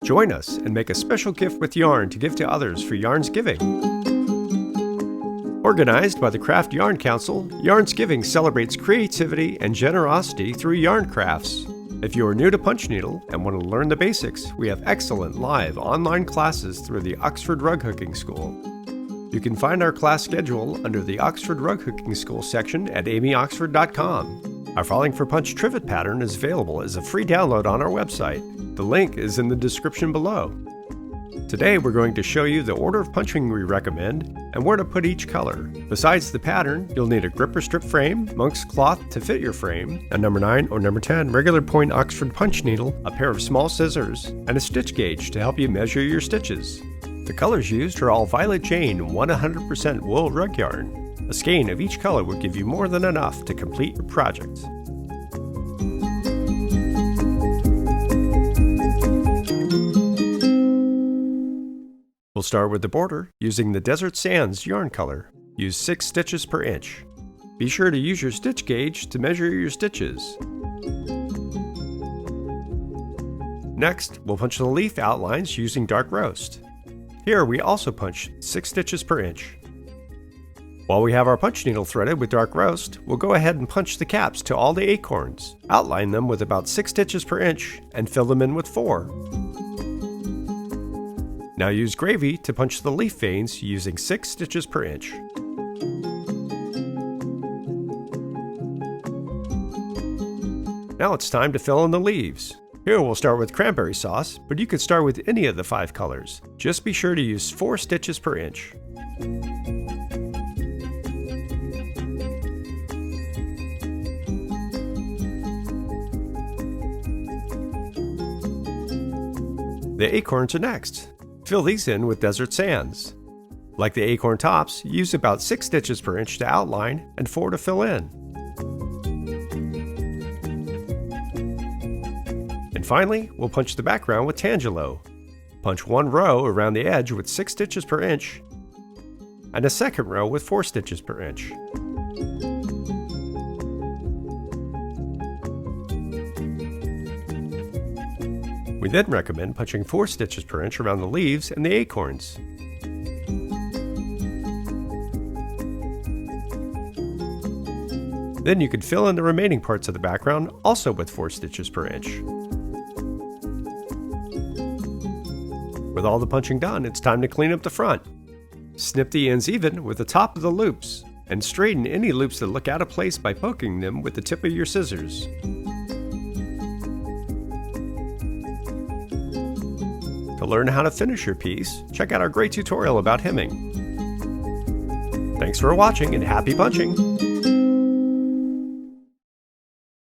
Join us and make a special gift with yarn to give to others for Yarnsgiving. Organized by the Craft Yarn Council, Yarnsgiving celebrates creativity and generosity through yarn crafts. If you are new to punch needle and want to learn the basics, we have excellent live online classes through the Oxford Rug Hooking School. You can find our class schedule under the Oxford Rug Hooking School section at amyoxford.com. Our Falling For Punch Trivet pattern is available as a free download on our website. The link is in the description below. Today we're going to show you the order of punching we recommend and where to put each color. Besides the pattern, you'll need a gripper strip frame, monk's cloth to fit your frame, a number 9 or number 10 regular point Oxford punch needle, a pair of small scissors, and a stitch gauge to help you measure your stitches. The colors used are all violet jane 100% wool rug yarn. A skein of each color will give you more than enough to complete your project. We'll start with the border using the Desert Sands yarn color. Use 6 stitches per inch. Be sure to use your stitch gauge to measure your stitches. Next, we'll punch the leaf outlines using dark roast. Here we also punch 6 stitches per inch. While we have our punch needle threaded with dark roast, we'll go ahead and punch the caps to all the acorns. Outline them with about 6 stitches per inch and fill them in with 4. Now use gravy to punch the leaf veins using 6 stitches per inch. Now it's time to fill in the leaves. Here we'll start with cranberry sauce, but you could start with any of the 5 colors. Just be sure to use 4 stitches per inch. The acorns are next. Fill these in with Desert Sands. Like the acorn tops, use about 6 stitches per inch to outline and 4 to fill in. And finally, we'll punch the background with Tangelo. Punch 1 row around the edge with 6 stitches per inch and a second row with 4 stitches per inch. We then recommend punching 4 stitches per inch around the leaves and the acorns. Then you can fill in the remaining parts of the background also with 4 stitches per inch. With all the punching done, it's time to clean up the front. Snip the ends even with the top of the loops and straighten any loops that look out of place by poking them with the tip of your scissors. To learn how to finish your piece, check out our great tutorial about hemming. Thanks for watching and happy punching!